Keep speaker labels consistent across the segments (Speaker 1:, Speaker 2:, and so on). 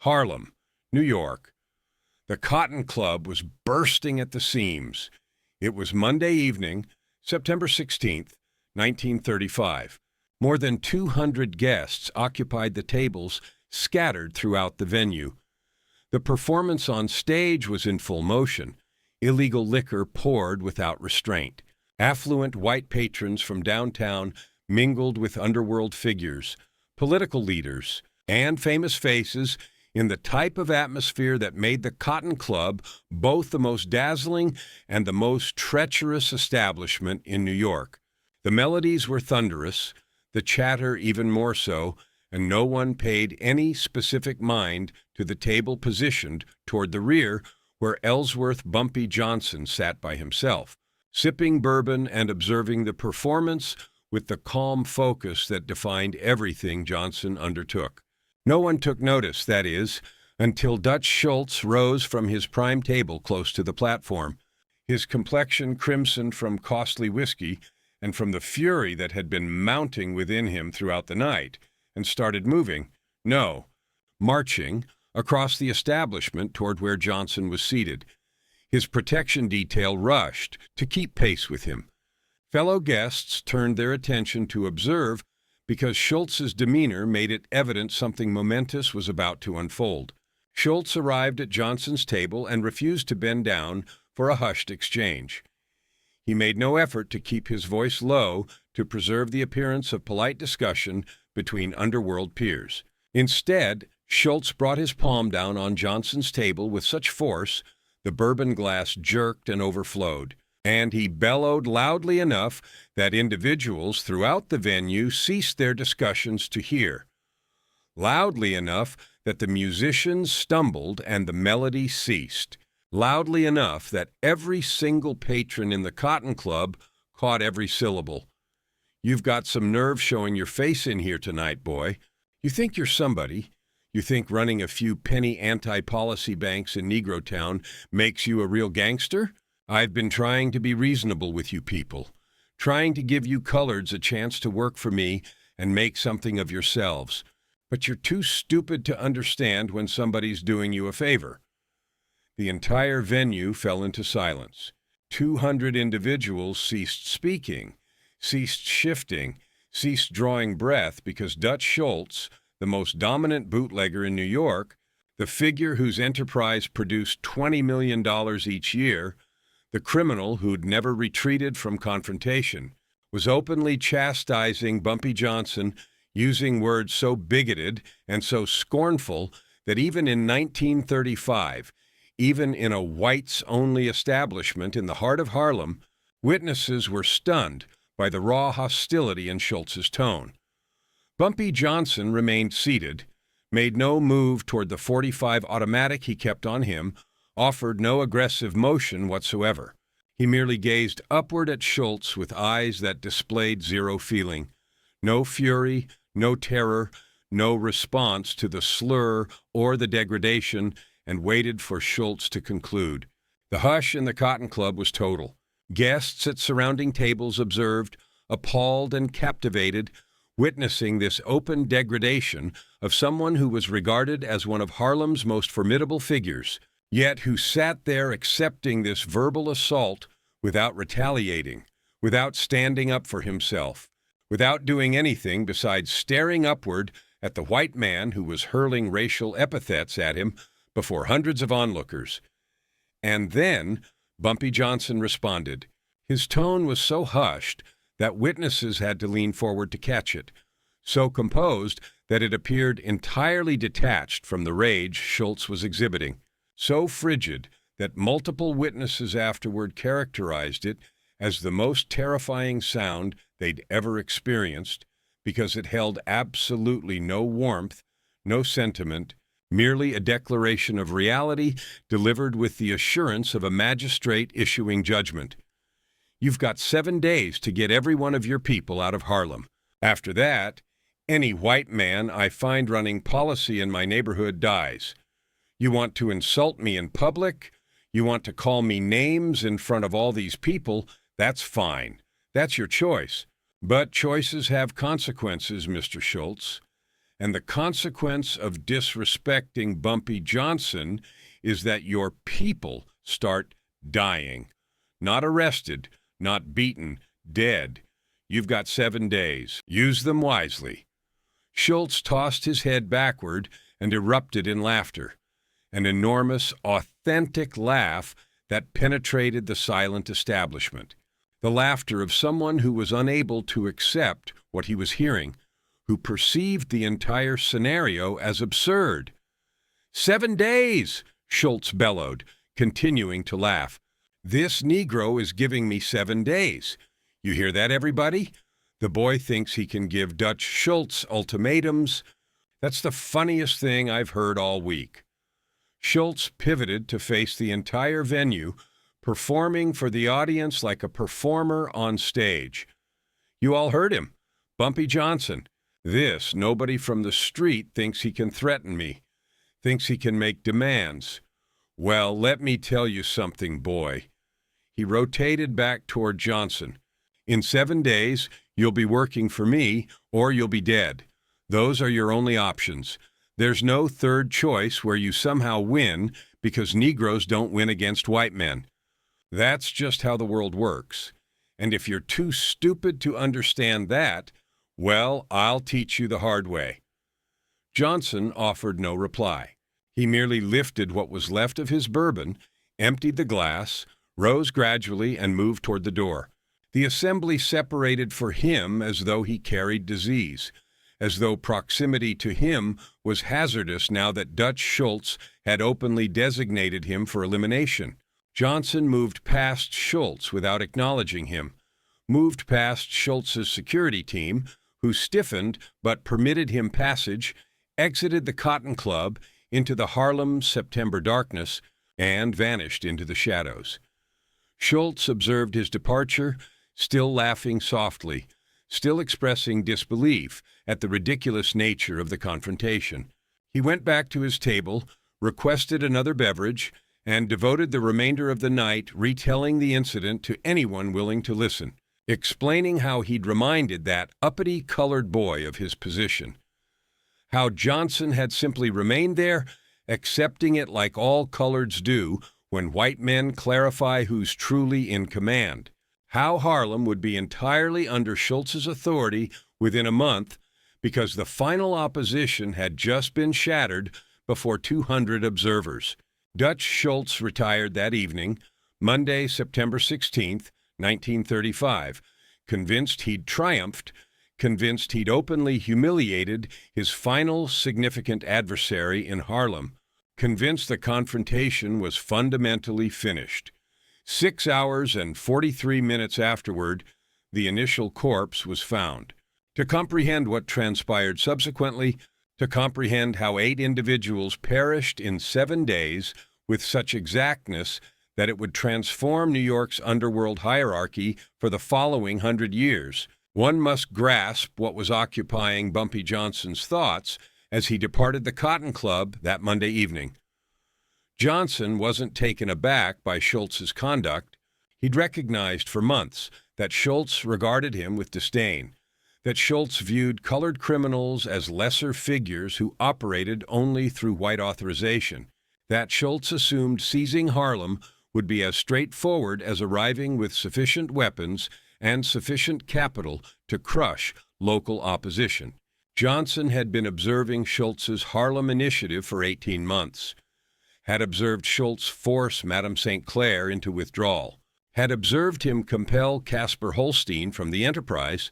Speaker 1: Harlem, New York. The Cotton Club was bursting at the seams. It was Monday evening, September 16th, 1935. More than 200 guests occupied the tables scattered throughout the venue. The performance on stage was in full motion. Illegal liquor poured without restraint. Affluent white patrons from downtown mingled with underworld figures, political leaders, and famous faces in the type of atmosphere that made the Cotton Club both the most dazzling and the most treacherous establishment in New York. The melodies were thunderous, the chatter even more so, and no one paid any specific mind to the table positioned toward the rear where Ellsworth BumpyJohnson sat by himself, sipping bourbon and observing the performance with the calm focus that defined everything Johnson undertook. No one took notice, that is, until Dutch Schultz rose from his prime table close to the platform, his complexion crimsoned from costly whiskey and from the fury that had been mounting within him throughout the night, and started marching, across the establishment toward where Johnson was seated. His protection detail rushed to keep pace with him. Fellow guests turned their attention to observe because Schultz's demeanor made it evident something momentous was about to unfold. Schultz arrived at Johnson's table and refused to bend down for a hushed exchange. He made no effort to keep his voice low to preserve the appearance of polite discussion between underworld peers. Instead, Schultz brought his palm down on Johnson's table with such force the bourbon glass jerked and overflowed, and he bellowed loudly enough that individuals throughout the venue ceased their discussions to hear. Loudly enough that the musicians stumbled and the melody ceased. Loudly enough that every single patron in the Cotton Club caught every syllable. "You've got some nerve showing your face in here tonight, boy. You think you're somebody. You think running a few penny anti-policy banks in Negro Town makes you a real gangster? I've been trying to be reasonable with you people, trying to give you coloreds a chance to work for me and make something of yourselves. But you're too stupid to understand when somebody's doing you a favor." The entire venue fell into silence. 200 individuals ceased speaking, ceased shifting, ceased drawing breath because Dutch Schultz, the most dominant bootlegger in New York, the figure whose enterprise produced $20 million each year, the criminal who'd never retreated from confrontation, was openly chastising BumpyJohnson, using words so bigoted and so scornful that even in 1935, even in a whites-only establishment in the heart of Harlem, witnesses were stunned by the raw hostility in Schultz's tone. BumpyJohnson remained seated, made no move toward the .45 automatic he kept on him, offered no aggressive motion whatsoever. He merely gazed upward at Schultz with eyes that displayed zero feeling. No fury, no terror, no response to the slur or the degradation, and waited for Schultz to conclude. The hush in the Cotton Club was total. Guests at surrounding tables observed, appalled and captivated, witnessing this open degradation of someone who was regarded as one of Harlem's most formidable figures, yet who sat there accepting this verbal assault without retaliating, without standing up for himself, without doing anything besides staring upward at the white man who was hurling racial epithets at him before hundreds of onlookers. And then BumpyJohnson responded. His tone was so hushed that witnesses had to lean forward to catch it, so composed that it appeared entirely detached from the rage Schultz was exhibiting, so frigid that multiple witnesses afterward characterized it as the most terrifying sound they'd ever experienced because it held absolutely no warmth, no sentiment, merely a declaration of reality delivered with the assurance of a magistrate issuing judgment. You've got 7 days to get every one of your people out of Harlem. After that, any white man I find running policy in my neighborhood dies. You want to insult me in public? You want to call me names in front of all these people? That's fine. That's your choice. But choices have consequences, Mr. Schultz. And the consequence of disrespecting BumpyJohnson is that your people start dying. Not arrested, not beaten, dead. You've got 7 days. Use them wisely." Schultz tossed his head backward and erupted in laughter, an enormous, authentic laugh that penetrated the silent establishment. The laughter of someone who was unable to accept what he was hearing, who perceived the entire scenario as absurd. 7 days, Schultz bellowed, continuing to laugh. "This Negro is giving me 7 days. You hear that, everybody? The boy thinks he can give Dutch Schultz ultimatums. That's the funniest thing I've heard all week." Schultz pivoted to face the entire venue, performing for the audience like a performer on stage. "You all heard him. BumpyJohnson. This nobody from the street thinks he can threaten me, thinks he can make demands. Well, let me tell you something, boy." He rotated back toward Johnson. "In 7 days, you'll be working for me, or you'll be dead. Those are your only options. There's no third choice where you somehow win because Negroes don't win against white men. That's just how the world works. And if you're too stupid to understand that, well, I'll teach you the hard way." Johnson offered no reply. He merely lifted what was left of his bourbon, emptied the glass, rose gradually, and moved toward the door. The assembly separated for him as though he carried disease, as though proximity to him was hazardous now that Dutch Schultz had openly designated him for elimination. Johnson moved past Schultz without acknowledging him, moved past Schultz's security team, who stiffened but permitted him passage, exited the Cotton Club into the Harlem September darkness, and vanished into the shadows. Schultz observed his departure, still laughing softly, still expressing disbelief at the ridiculous nature of the confrontation. He went back to his table, requested another beverage, and devoted the remainder of the night retelling the incident to anyone willing to listen, explaining how he'd reminded that uppity colored boy of his position, how Johnson had simply remained there, accepting it like all coloreds do when white men clarify who's truly in command, how Harlem would be entirely under Schultz's authority within a month because the final opposition had just been shattered before 200 observers. Dutch Schultz retired that evening, Monday, September 16th, 1935, convinced he'd triumphed, convinced he'd openly humiliated his final significant adversary in Harlem, convinced the confrontation was fundamentally finished. 6 hours and 43 minutes afterward, the initial corpse was found. To comprehend what transpired subsequently, to comprehend how 8 individuals perished in 7 days with such exactness that it would transform New York's underworld hierarchy for the following 100 years, one must grasp what was occupying BumpyJohnson's thoughts as he departed the Cotton Club that Monday evening. Johnson wasn't taken aback by Schultz's conduct. He'd recognized for months that Schultz regarded him with disdain, that Schultz viewed colored criminals as lesser figures who operated only through white authorization, that Schultz assumed seizing Harlem would be as straightforward as arriving with sufficient weapons and sufficient capital to crush local opposition. Johnson had been observing Schultz's Harlem initiative for 18 months, had observed Schultz force Madame St. Clair into withdrawal, had observed him compel Casper Holstein from the enterprise,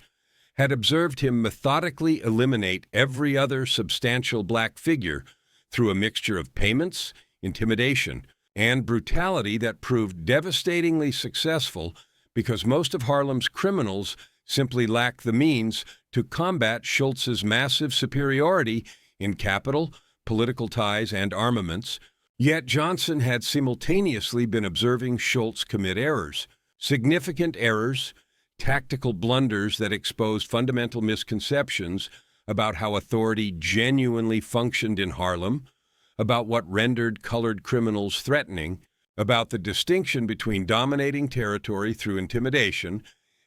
Speaker 1: had observed him methodically eliminate every other substantial black figure through a mixture of payments, intimidation, and brutality that proved devastatingly successful because most of Harlem's criminals simply lacked the means to combat Schultz's massive superiority in capital, political ties, and armaments. Yet Johnson had simultaneously been observing Schultz commit errors, significant errors, tactical blunders that exposed fundamental misconceptions about how authority genuinely functioned in Harlem, about what rendered colored criminals threatening, about the distinction between dominating territory through intimidation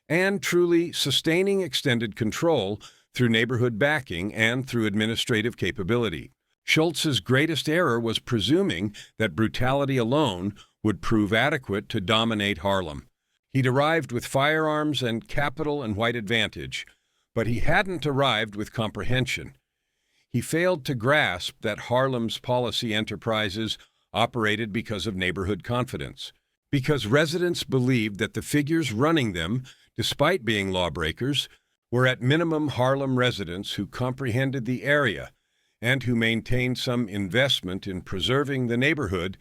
Speaker 1: and truly sustaining extended control through neighborhood backing, and through administrative capability. Schultz's greatest error was presuming that brutality alone would prove adequate to dominate Harlem. He'd arrived with firearms and capital and white advantage, but he hadn't arrived with comprehension. He failed to grasp that Harlem's policy enterprises operated because of neighborhood confidence, because residents believed that the figures running them, despite being lawbreakers, were at minimum Harlem residents who comprehended the area and who maintained some investment in preserving the neighborhood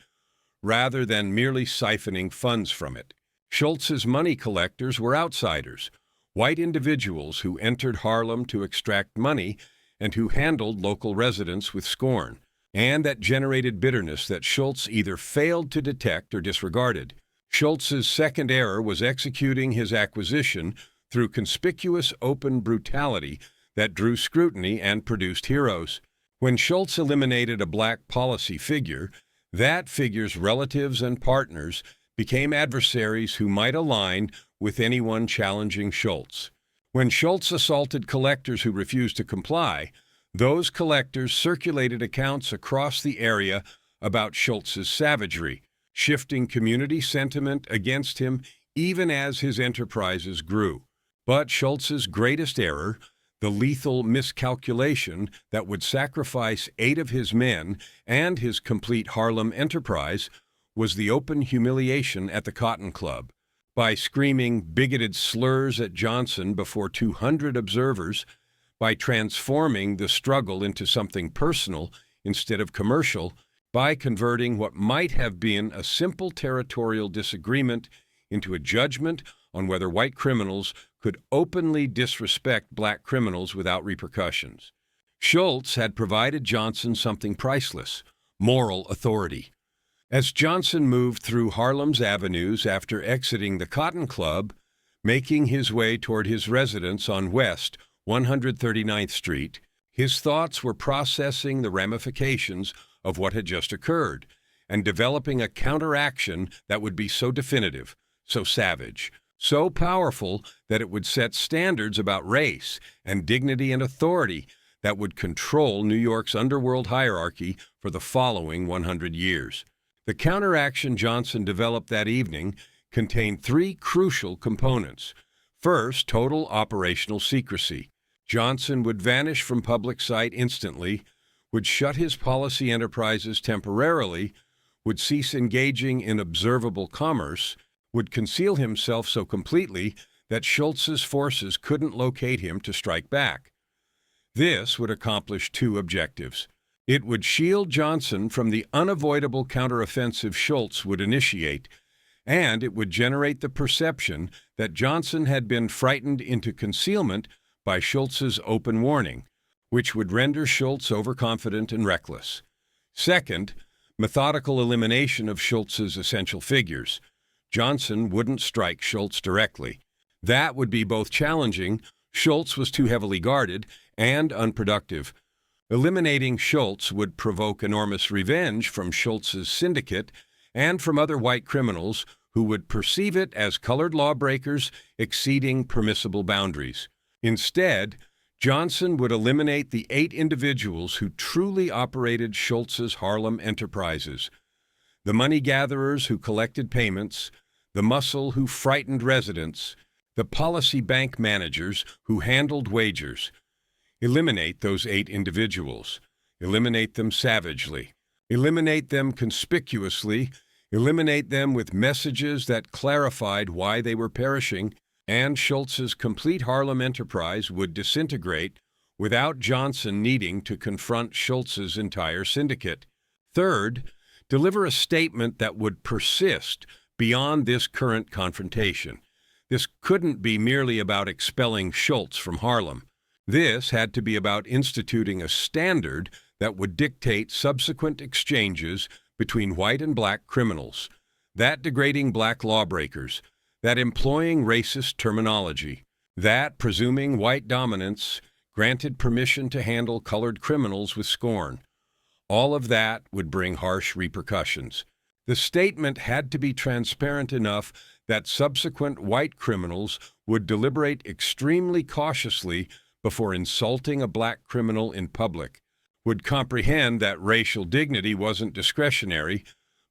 Speaker 1: rather than merely siphoning funds from it. Schultz's money collectors were outsiders, white individuals who entered Harlem to extract money and who handled local residents with scorn, and that generated bitterness that Schultz either failed to detect or disregarded. Schultz's second error was executing his acquisition through conspicuous open brutality that drew scrutiny and produced heroes. When Schultz eliminated a black policy figure, that figure's relatives and partners became adversaries who might align with anyone challenging Schultz. When Schultz assaulted collectors who refused to comply, those collectors circulated accounts across the area about Schultz's savagery, shifting community sentiment against him even as his enterprises grew. But Schultz's greatest error, the lethal miscalculation that would sacrifice 8 of his men and his complete Harlem enterprise, was the open humiliation at the Cotton Club. By screaming bigoted slurs at Johnson before 200 observers, by transforming the struggle into something personal instead of commercial, by converting what might have been a simple territorial disagreement into a judgment on whether white criminals could openly disrespect black criminals without repercussions. Schultz had provided Johnson something priceless: moral authority. As Johnson moved through Harlem's avenues after exiting the Cotton Club, making his way toward his residence on West 139th Street, his thoughts were processing the ramifications of what had just occurred and developing a counteraction that would be so definitive, so savage, so powerful that it would set standards about race and dignity and authority that would control New York's underworld hierarchy for the following 100 years. The counteraction Johnson developed that evening contained 3 crucial components. First, total operational secrecy. Johnson would vanish from public sight instantly, would shut his policy enterprises temporarily, would cease engaging in observable commerce, would conceal himself so completely that Schultz's forces couldn't locate him to strike back. This would accomplish 2 objectives. It would shield Johnson from the unavoidable counteroffensive Schultz would initiate, and it would generate the perception that Johnson had been frightened into concealment by Schultz's open warning, which would render Schultz overconfident and reckless. Second, methodical elimination of Schultz's essential figures. Johnson wouldn't strike Schultz directly. That would be both challenging, Schultz was too heavily guarded, and unproductive. Eliminating Schultz would provoke enormous revenge from Schultz's syndicate and from other white criminals who would perceive it as colored lawbreakers exceeding permissible boundaries. Instead, Johnson would eliminate the 8 individuals who truly operated Schultz's Harlem enterprises: the money gatherers who collected payments, the muscle who frightened residents, the policy bank managers who handled wagers. Eliminate those 8 individuals. Eliminate them savagely. Eliminate them conspicuously. Eliminate them with messages that clarified why they were perishing, and Schultz's complete Harlem enterprise would disintegrate without Johnson needing to confront Schultz's entire syndicate. Third, deliver a statement that would persist beyond this current confrontation. This couldn't be merely about expelling Schultz from Harlem. This had to be about instituting a standard that would dictate subsequent exchanges between white and black criminals, that degrading black lawbreakers, that employing racist terminology, that presuming white dominance granted permission to handle colored criminals with scorn. All of that would bring harsh repercussions. The statement had to be transparent enough that subsequent white criminals would deliberate extremely cautiously before insulting a black criminal in public, would comprehend that racial dignity wasn't discretionary,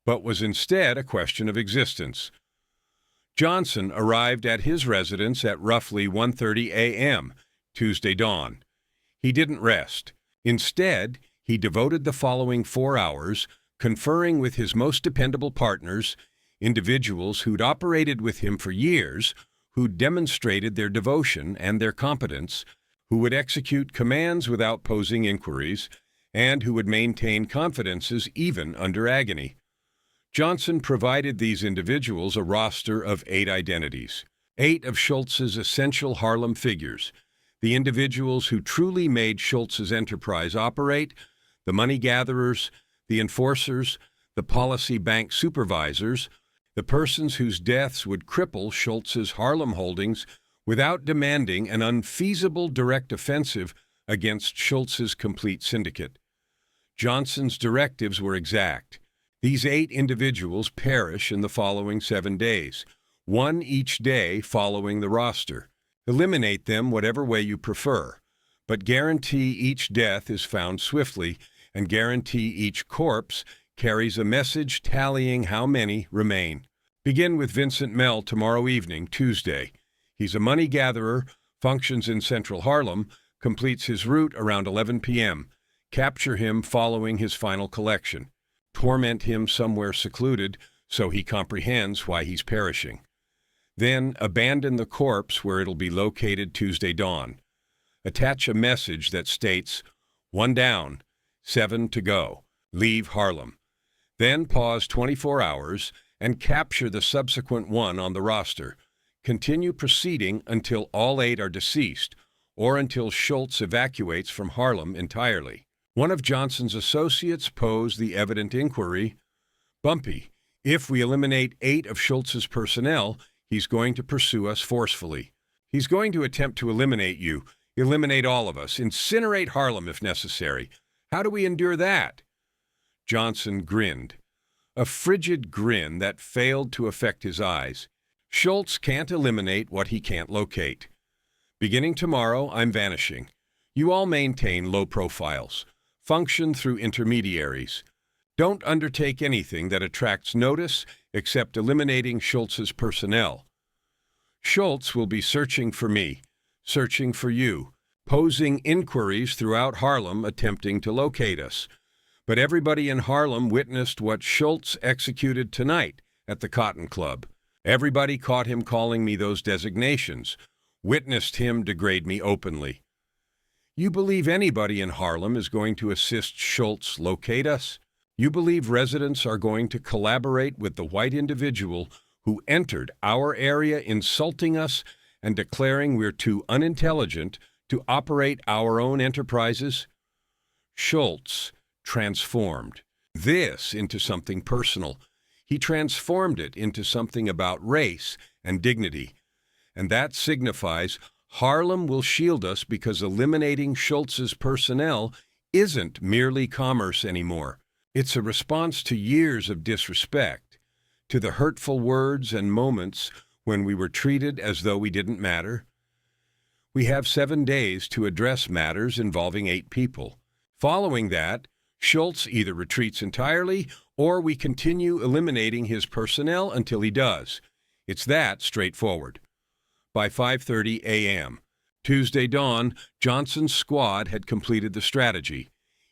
Speaker 1: but was instead a question of existence. Johnson arrived at his residence at roughly 1:30 a.m. Tuesday dawn. He didn't rest. Instead, he devoted the following 4 hours conferring with his most dependable partners, individuals who'd operated with him for years, who'd demonstrated their devotion and their competence, who would execute commands without posing inquiries, and who would maintain confidences even under agony. Johnson provided these individuals a roster of 8 identities, 8 of Schultz's essential Harlem figures, the individuals who truly made Schultz's enterprise operate, the money gatherers, the enforcers, the policy bank supervisors, the persons whose deaths would cripple Schultz's Harlem holdings without demanding an unfeasible direct offensive against Schultz's complete syndicate. Johnson's directives were exact. These 8 individuals perish in the following 7 days, 1 each day following the roster. Eliminate them whatever way you prefer, but guarantee each death is found swiftly, and guarantee each corpse carries a message tallying how many remain. Begin with Vincent Mell tomorrow evening, Tuesday. He's a money gatherer, functions in Central Harlem, completes his route around 11 p.m. Capture him following his final collection. Torment him somewhere secluded so he comprehends why he's perishing. Then abandon the corpse where it'll be located Tuesday dawn. Attach a message that states, 1 down, 7 to go. Leave Harlem. Then pause 24 hours and capture the subsequent 1 on the roster. Continue proceeding until all 8 are deceased, or until Schultz evacuates from Harlem entirely. One of Johnson's associates posed the evident inquiry, Bumpy, if we eliminate 8 of Schultz's personnel, he's going to pursue us forcefully. He's going to attempt to eliminate you, eliminate all of us, incinerate Harlem if necessary. How do we endure that? Johnson grinned, a frigid grin that failed to affect his eyes. Schultz can't eliminate what he can't locate. Beginning tomorrow, I'm vanishing. You all maintain low profiles. Function through intermediaries. Don't undertake anything that attracts notice except eliminating Schultz's personnel. Schultz will be searching for me, searching for you, posing inquiries throughout Harlem attempting to locate us. But everybody in Harlem witnessed what Schultz executed tonight at the Cotton Club. Everybody caught him calling me those designations, witnessed him degrade me openly. You believe anybody in Harlem is going to assist Schultz locate us? You believe residents are going to collaborate with the white individual who entered our area insulting us and declaring we're too unintelligent to operate our own enterprises? Schultz transformed this into something personal. He transformed it into something about race and dignity. And that signifies Harlem will shield us because eliminating Schultz's personnel isn't merely commerce anymore. It's a response to years of disrespect, to the hurtful words and moments when we were treated as though we didn't matter. We have 7 days to address matters involving 8 people. Following that, Schultz either retreats entirely or we continue eliminating his personnel until he does. It's that straightforward. By 5:30 a.m. Tuesday dawn, Johnson's squad had completed the strategy.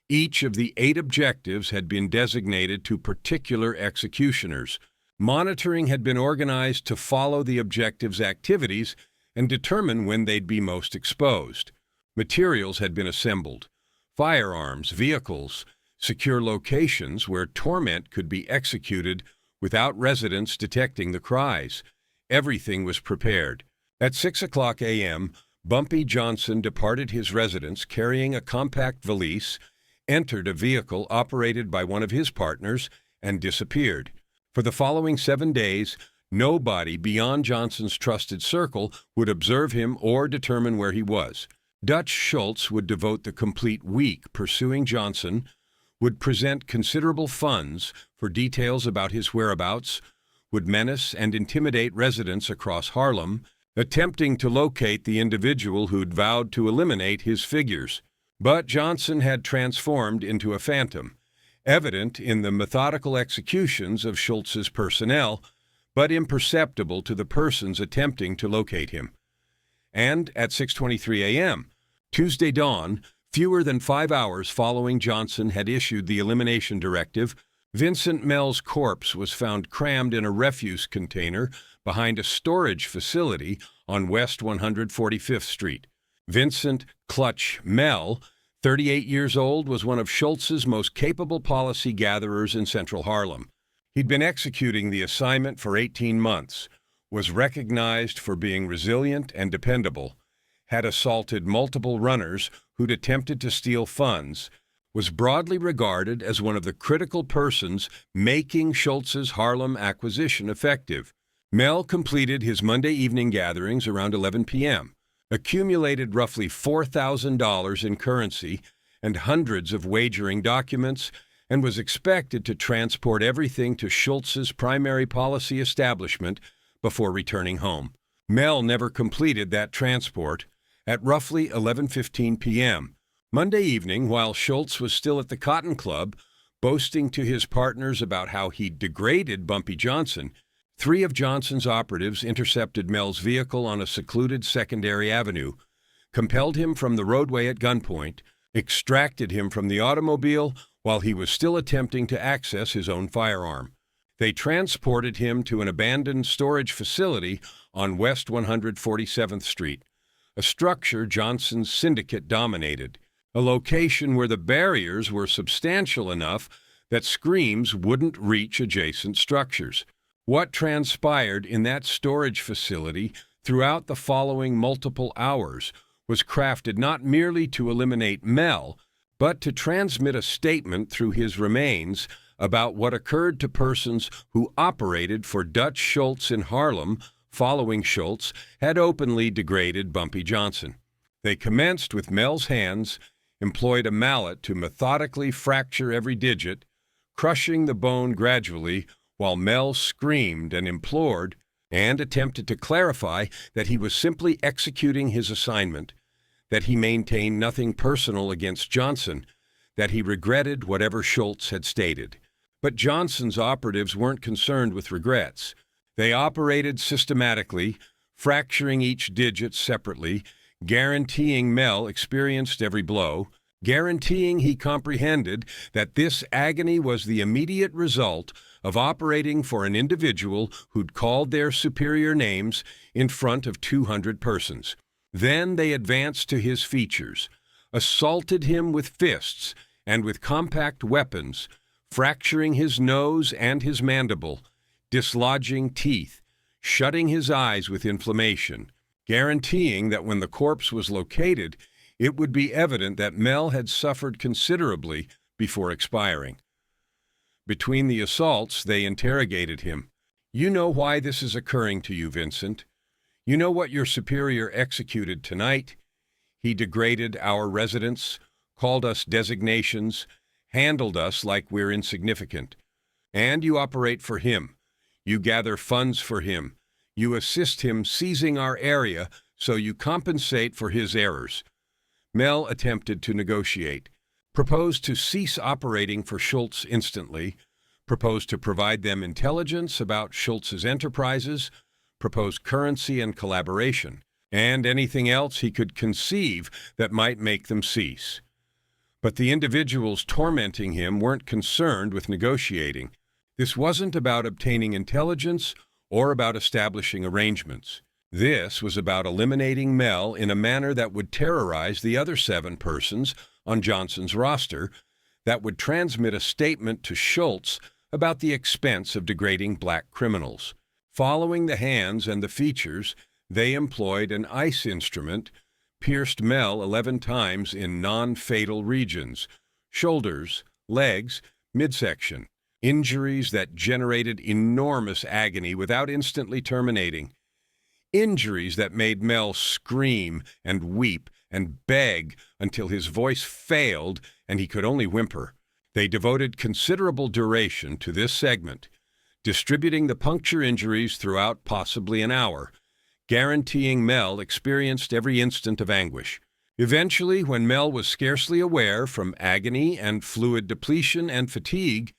Speaker 1: Each of the 8 objectives had been designated to particular executioners. Monitoring had been organized to follow the objectives' activities and determine when they'd be most exposed. Materials had been assembled. Firearms, vehicles, secure locations where torment could be executed without residents detecting the cries. Everything was prepared. At 6:00 a.m., BumpyJohnson departed his residence carrying a compact valise, entered a vehicle operated by one of his partners, and disappeared. For the following 7 days, nobody beyond Johnson's trusted circle would observe him or determine where he was. Dutch Schultz would devote the complete week pursuing Johnson, would present considerable funds for details about his whereabouts, would menace and intimidate residents across Harlem, attempting to locate the individual who'd vowed to eliminate his figures. But Johnson had transformed into a phantom, evident in the methodical executions of Schultz's personnel, but imperceptible to the persons attempting to locate him. And at 6:23 a.m., Tuesday dawn, fewer than 5 hours following Johnson had issued the elimination directive, Vincent Mell's corpse was found crammed in a refuse container behind a storage facility on West 145th Street. Vincent "Clutch" Mell, 38 years old, was one of Schultz's most capable policy gatherers in central Harlem. He'd been executing the assignment for 18 months, was recognized for being resilient and dependable, had assaulted multiple runners who'd attempted to steal funds, was broadly regarded as one of the critical persons making Schultz's Harlem acquisition effective. Mell completed his Monday evening gatherings around 11 p.m., accumulated roughly $4,000 in currency and hundreds of wagering documents, and was expected to transport everything to Schultz's primary policy establishment before returning home. Mell never completed that transport. At roughly 11:15 p.m., Monday evening, while Schultz was still at the Cotton Club, boasting to his partners about how he'd degraded BumpyJohnson, 3 of Johnson's operatives intercepted Mell's vehicle on a secluded secondary avenue, compelled him from the roadway at gunpoint, extracted him from the automobile while he was still attempting to access his own firearm. They transported him to an abandoned storage facility on West 147th Street, a structure Johnson's syndicate dominated, a location where the barriers were substantial enough that screams wouldn't reach adjacent structures. What transpired in that storage facility throughout the following multiple hours was crafted not merely to eliminate Mell, but to transmit a statement through his remains about what occurred to persons who operated for Dutch Schultz in Harlem following Schultz had openly degraded BumpyJohnson. They commenced with Mell's hands, employed a mallet to methodically fracture every digit, crushing the bone gradually while Mell screamed and implored and attempted to clarify that he was simply executing his assignment, that he maintained nothing personal against Johnson, that he regretted whatever Schultz had stated. But Johnson's operatives weren't concerned with regrets. They operated systematically, fracturing each digit separately, guaranteeing Mell experienced every blow, guaranteeing he comprehended that this agony was the immediate result of operating for an individual who'd called their superior names in front of 200 persons. Then they advanced to his features, assaulted him with fists and with compact weapons, fracturing his nose and his mandible, dislodging teeth, shutting his eyes with inflammation, guaranteeing that when the corpse was located, it would be evident that Mell had suffered considerably before expiring. Between the assaults, they interrogated him. "You know why this is occurring to you, Vincent. You know what your superior executed tonight. He degraded our residents, called us designations, handled us like we're insignificant. And you operate for him. You gather funds for him. You assist him seizing our area, so you compensate for his errors." Mell attempted to negotiate, proposed to cease operating for Schultz instantly, proposed to provide them intelligence about Schultz's enterprises, proposed currency and collaboration, and anything else he could conceive that might make them cease. But the individuals tormenting him weren't concerned with negotiating. This wasn't about obtaining intelligence or about establishing arrangements. This was about eliminating Mell in a manner that would terrorize the other 7 persons on Johnson's roster, that would transmit a statement to Schultz about the expense of degrading black criminals. Following the hands and the features, they employed an ice instrument, pierced Mell 11 times in non-fatal regions, shoulders, legs, midsection, injuries that generated enormous agony without instantly terminating, injuries that made Mell scream and weep and beg until his voice failed and he could only whimper. They devoted considerable duration to this segment, distributing the puncture injuries throughout possibly an hour, guaranteeing Mel experienced every instant of anguish. Eventually, when Mel was scarcely aware from agony and fluid depletion and fatigue,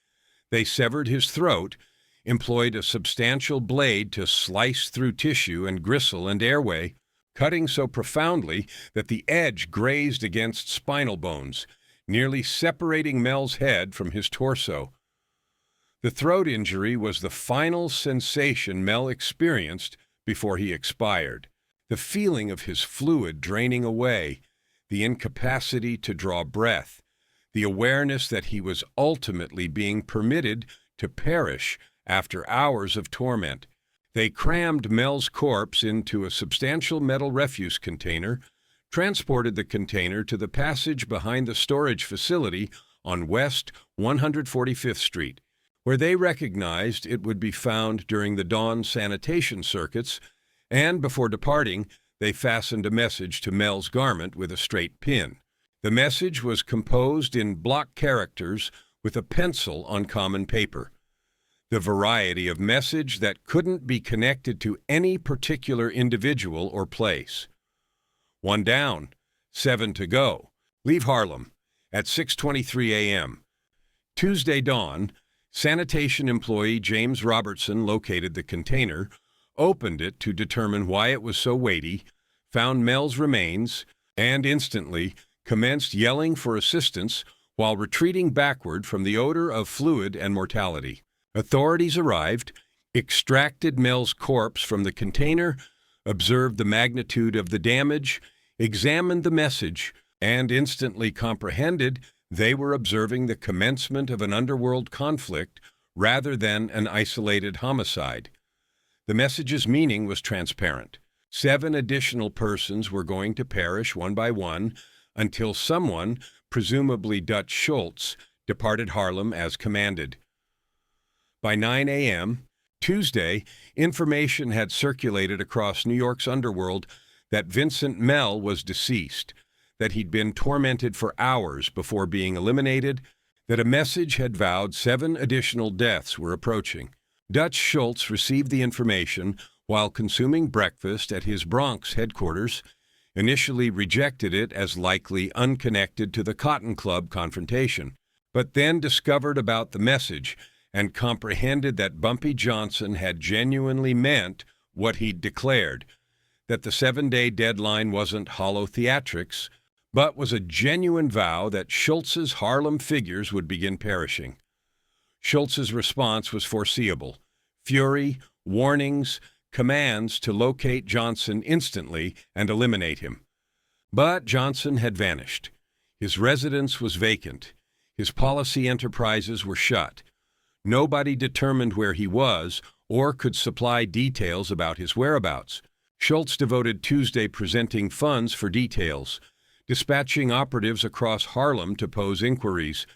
Speaker 1: they severed his throat, employed a substantial blade to slice through tissue and gristle and airway, cutting so profoundly that the edge grazed against spinal bones, nearly separating Mel's head from his torso. The throat injury was the final sensation Mel experienced before he expired. The feeling of his fluid draining away, the incapacity to draw breath, the awareness that he was ultimately being permitted to perish after hours of torment. They crammed Mel's corpse into a substantial metal refuse container, transported the container to the passage behind the storage facility on West 145th Street, where they recognized it would be found during the dawn sanitation circuits, and before departing, they fastened a message to Mel's garment with a straight pin. The message was composed in block characters with a pencil on common paper. The variety of message that couldn't be connected to any particular individual or place. 1 down, 7 to go. Leave Harlem at 6:23 a.m. Tuesday dawn, sanitation employee James Robertson located the container, opened it to determine why it was so weighty, found Mel's remains, and instantly commenced yelling for assistance while retreating backward from the odor of fluid and mortality. Authorities arrived, extracted Mel's corpse from the container, observed the magnitude of the damage, examined the message, and instantly comprehended they were observing the commencement of an underworld conflict rather than an isolated homicide. The message's meaning was transparent. 7 additional persons were going to perish one by one until someone, presumably Dutch Schultz, departed Harlem as commanded. By 9 a.m. Tuesday, information had circulated across New York's underworld that Vincent Mel was deceased, that he'd been tormented for hours before being eliminated, that a message had vowed 7 additional deaths were approaching. Dutch Schultz received the information while consuming breakfast at his Bronx headquarters, initially rejected it as likely unconnected to the Cotton Club confrontation, but then discovered about the message and comprehended that BumpyJohnson had genuinely meant what he'd declared, that the 7-day deadline wasn't hollow theatrics, but was a genuine vow that Schultz's Harlem figures would begin perishing. Schultz's response was foreseeable: fury, warnings, commands to locate Johnson instantly and eliminate him. But Johnson had vanished. His residence was vacant. His policy enterprises were shut. Nobody determined where he was or could supply details about his whereabouts. Schultz devoted Tuesday presenting funds for details, dispatching operatives across Harlem to pose inquiries,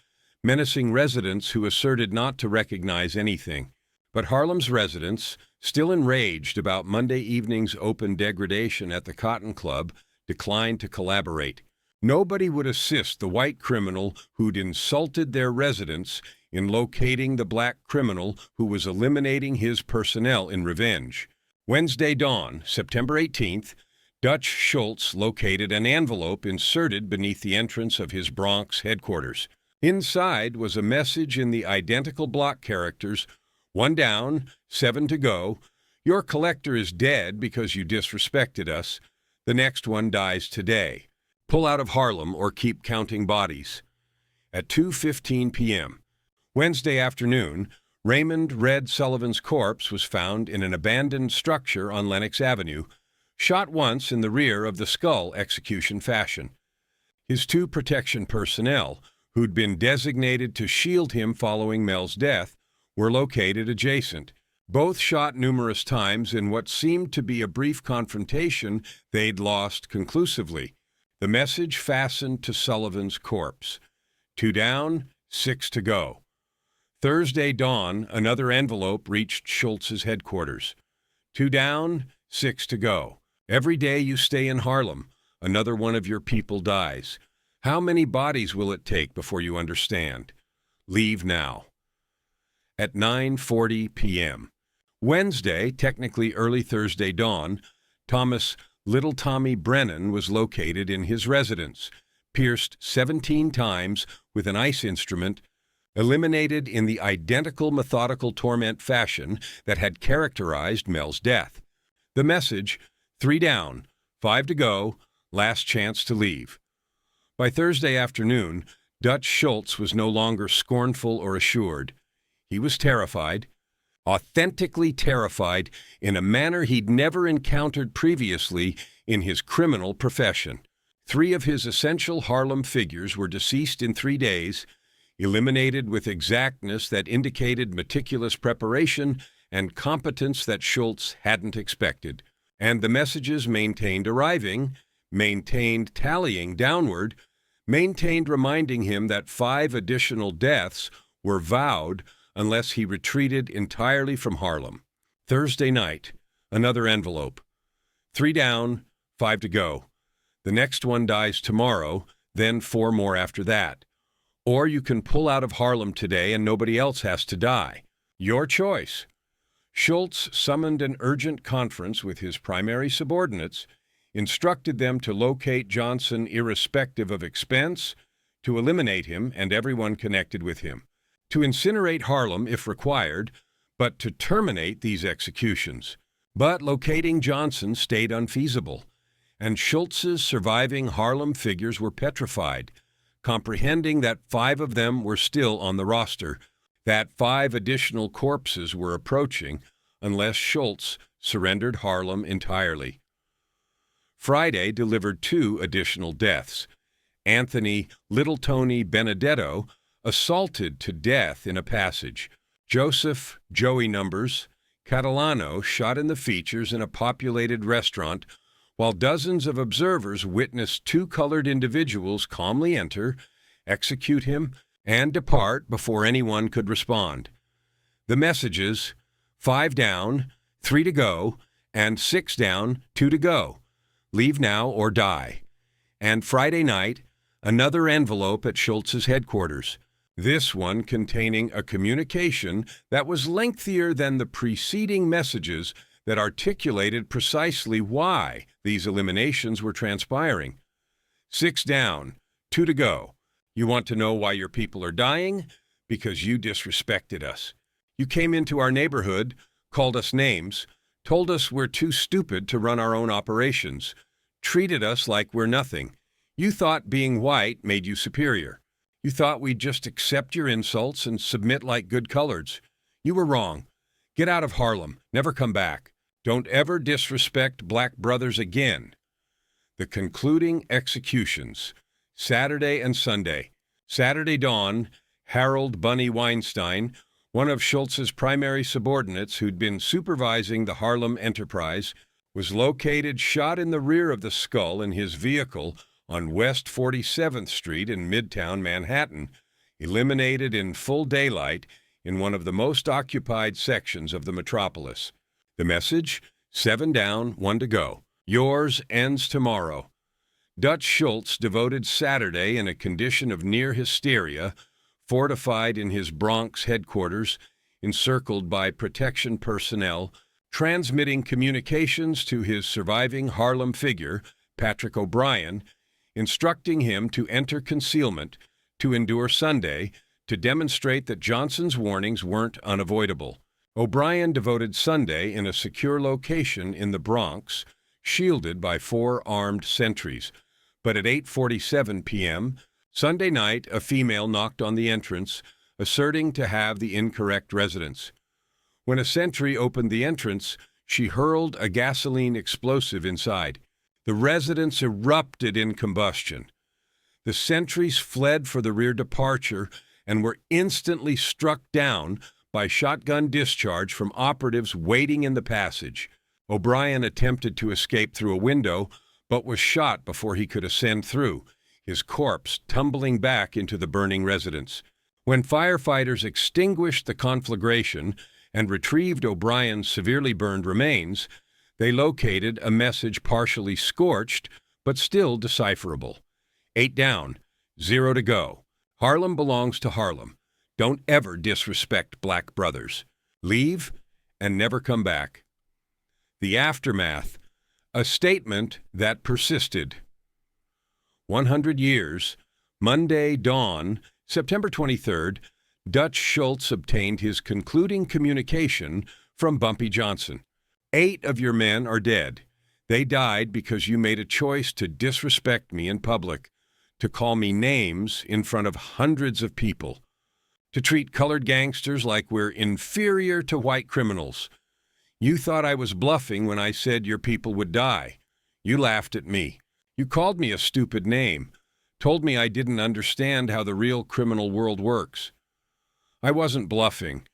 Speaker 1: menacing residents who asserted not to recognize anything. But Harlem's residents, still enraged about Monday evening's open degradation at the Cotton Club, declined to collaborate. Nobody would assist the white criminal who'd insulted their residents in locating the black criminal who was eliminating his personnel in revenge. Wednesday dawn, September 18th, Dutch Schultz located an envelope inserted beneath the entrance of his Bronx headquarters. Inside was a message in the identical block characters: 1 down, 7 to go. Your collector is dead because you disrespected us. The next one dies today. Pull out of Harlem or keep counting bodies. At 2:15 p.m. Wednesday afternoon, Raymond Red Sullivan's corpse was found in an abandoned structure on Lenox Avenue, shot once in the rear of the skull execution fashion. His 2 protection personnel, who'd been designated to shield him following Mel's death, were located adjacent. Both shot numerous times in what seemed to be a brief confrontation they'd lost conclusively. The message fastened to Sullivan's corpse: 2 down, 6 to go. Thursday dawn, another envelope reached Schultz's headquarters: 2 down, 6 to go. Every day you stay in Harlem, another one of your people dies. How many bodies will it take before you understand? Leave now. At 9:40 p.m. Wednesday, technically early Thursday dawn, Thomas Little Tommy Brennan was located in his residence, pierced 17 times with an ice instrument, eliminated in the identical methodical torment fashion that had characterized Mel's death. The message, 3 down, 5 to go, last chance to leave. By Thursday afternoon, Dutch Schultz was no longer scornful or assured. He was terrified, authentically terrified in a manner he'd never encountered previously in his criminal profession. 3 of his essential Harlem figures were deceased in 3 days, eliminated with exactness that indicated meticulous preparation and competence that Schultz hadn't expected. And the messages maintained arriving, maintained tallying downward, maintained reminding him that 5 additional deaths were vowed unless he retreated entirely from Harlem. Thursday night, another envelope. 3 down, 5 to go. The next one dies tomorrow, then 4 more after that. Or you can pull out of Harlem today and nobody else has to die. Your choice. Schultz summoned an urgent conference with his primary subordinates, instructed them to locate Johnson irrespective of expense, to eliminate him and everyone connected with him, to incinerate Harlem if required, but to terminate these executions. But locating Johnson stayed unfeasible, and Schultz's surviving Harlem figures were petrified, comprehending that 5 of them were still on the roster, that 5 additional corpses were approaching unless Schultz surrendered Harlem entirely. Friday delivered 2 additional deaths. Anthony Little Tony Benedetto assaulted to death in a passage. Joseph Joey Numbers Catalano shot in the features in a populated restaurant, while dozens of observers witnessed 2 colored individuals calmly enter, execute him, and depart before anyone could respond. The messages, 5 down, 3 to go, and 6 down, 2 to go. Leave now or die. And Friday night, another envelope at Schultz's headquarters, this one containing a communication that was lengthier than the preceding messages that articulated precisely why these eliminations were transpiring. 6 down, 2 to go. You want to know why your people are dying? Because you disrespected us. You came into our neighborhood, called us names, told us we're too stupid to run our own operations, treated us like we're nothing. You thought being white made you superior. You thought we'd just accept your insults and submit like good coloreds. You were wrong. Get out of Harlem. Never come back. Don't ever disrespect black brothers again. The concluding executions, Saturday and Sunday. Saturday dawn, Harold Bunny Weinstein, one of Schultz's primary subordinates who'd been supervising the Harlem enterprise, was located shot in the rear of the skull in his vehicle on West 47th Street in Midtown Manhattan, eliminated in full daylight in one of the most occupied sections of the metropolis. The message, 7 down, 1 to go. Yours ends tomorrow. Dutch Schultz devoted Saturday in a condition of near hysteria, fortified in his Bronx headquarters, encircled by protection personnel, transmitting communications to his surviving Harlem figure, Patrick O'Brien, instructing him to enter concealment, to endure Sunday, to demonstrate that Johnson's warnings weren't unavoidable. O'Brien devoted Sunday in a secure location in the Bronx, shielded by 4 armed sentries. But at 8:47 p.m., Sunday night, a female knocked on the entrance, asserting to have the incorrect residence. When a sentry opened the entrance, she hurled a gasoline explosive inside. The residence erupted in combustion. The sentries fled for the rear departure and were instantly struck down by shotgun discharge from operatives waiting in the passage. O'Brien attempted to escape through a window, but was shot before he could ascend through, his corpse tumbling back into the burning residence. When firefighters extinguished the conflagration and retrieved O'Brien's severely burned remains, they located a message partially scorched, but still decipherable. 8 down, 0 to go. Harlem belongs to Harlem. Don't ever disrespect black brothers. Leave and never come back. The aftermath. A statement that persisted. 100 years, Monday dawn, September 23rd, Dutch Schultz obtained his concluding communication from BumpyJohnson. 8 of your men are dead. They died because you made a choice to disrespect me in public, to call me names in front of hundreds of people, to treat colored gangsters like we're inferior to white criminals. You thought I was bluffing when I said your people would die. You laughed at me. You called me a stupid name, told me I didn't understand how the real criminal world works. I wasn't bluffing.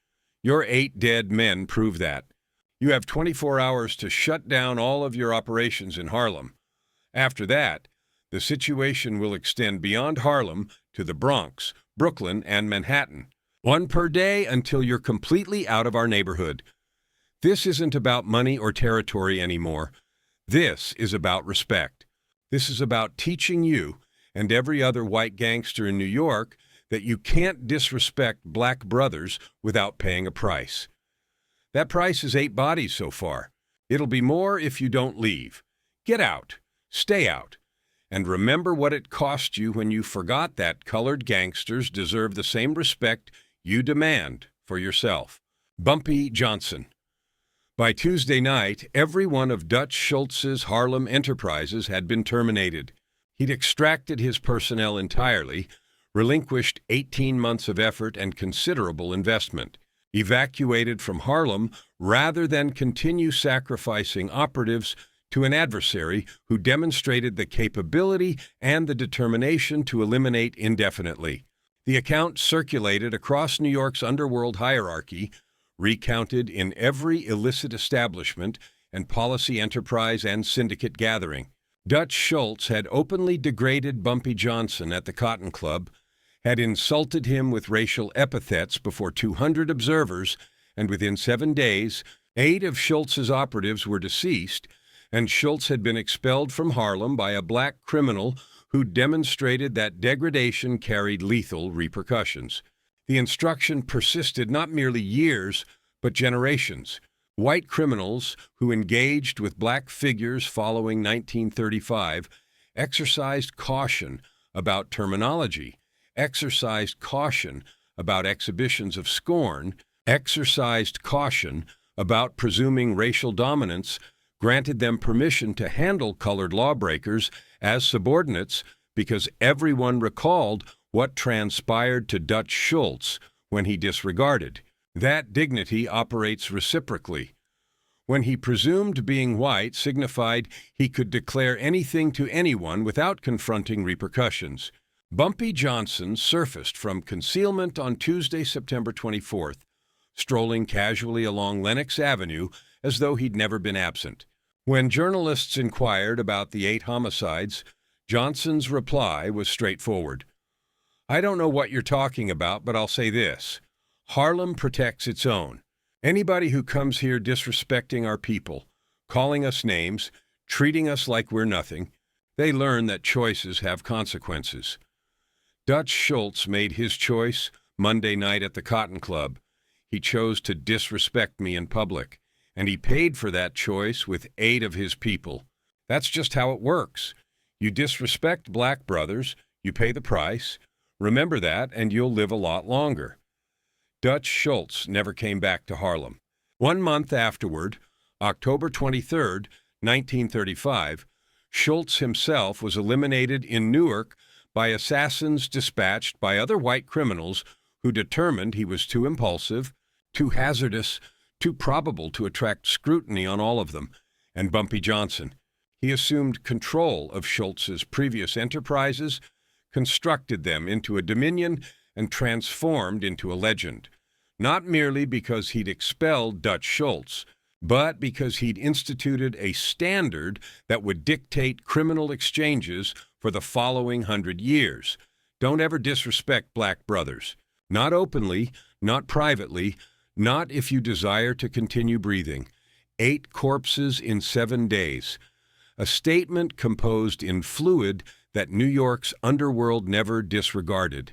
Speaker 1: Your 8 dead men prove that. You have 24 hours to shut down all of your operations in Harlem. After that, the situation will extend beyond Harlem to the Bronx, Brooklyn, and Manhattan. 1 per day until you're completely out of our neighborhood. This isn't about money or territory anymore. This is about respect. This is about teaching you and every other white gangster in New York that you can't disrespect black brothers without paying a price. That price is 8 bodies so far. It'll be more if you don't leave. Get out. Stay out. And remember what it cost you when you forgot that colored gangsters deserve the same respect you demand for yourself. BumpyJohnson. By Tuesday night, every one of Dutch Schultz's Harlem enterprises had been terminated. He'd extracted his personnel entirely, relinquished 18 months of effort and considerable investment, evacuated from Harlem rather than continue sacrificing operatives to an adversary who demonstrated the capability and the determination to eliminate indefinitely. The account circulated across New York's underworld hierarchy, recounted in every illicit establishment and policy enterprise and syndicate gathering. Dutch Schultz had openly degraded BumpyJohnson at the Cotton Club, had insulted him with racial epithets before 200 observers, and within 7 days, 8 of Schultz's operatives were deceased, and Schultz had been expelled from Harlem by a black criminal who demonstrated that degradation carried lethal repercussions. The instruction persisted not merely years, but generations. White criminals who engaged with black figures following 1935 exercised caution about terminology, exercised caution about exhibitions of scorn, exercised caution about presuming racial dominance, granted them permission to handle colored lawbreakers as subordinates because everyone recalled what transpired to Dutch Schultz when he disregarded. That dignity operates reciprocally. When he presumed being white signified he could declare anything to anyone without confronting repercussions. BumpyJohnson surfaced from concealment on Tuesday, September 24th, strolling casually along Lenox Avenue as though he'd never been absent. When journalists inquired about the 8 homicides, Johnson's reply was straightforward. I don't know what you're talking about, but I'll say this. Harlem protects its own. Anybody who comes here disrespecting our people, calling us names, treating us like we're nothing, they learn that choices have consequences. Dutch Schultz made his choice Monday night at the Cotton Club. He chose to disrespect me in public, and he paid for that choice with 8 of his people. That's just how it works. You disrespect black brothers, you pay the price. Remember that, and you'll live a lot longer. Dutch Schultz never came back to Harlem. 1 month afterward, October 23rd, 1935, Schultz himself was eliminated in Newark by assassins dispatched by other white criminals who determined he was too impulsive, too hazardous, too probable to attract scrutiny on all of them, and BumpyJohnson. He assumed control of Schultz's previous enterprises, constructed them into a dominion, and transformed into a legend, not merely because he'd expelled Dutch Schultz, but because he'd instituted a standard that would dictate criminal exchanges for the following 100 years. Don't ever disrespect black brothers. Not openly, not privately, not if you desire to continue breathing. 8 corpses in 7 days. A statement composed in fluid that New York's underworld never disregarded.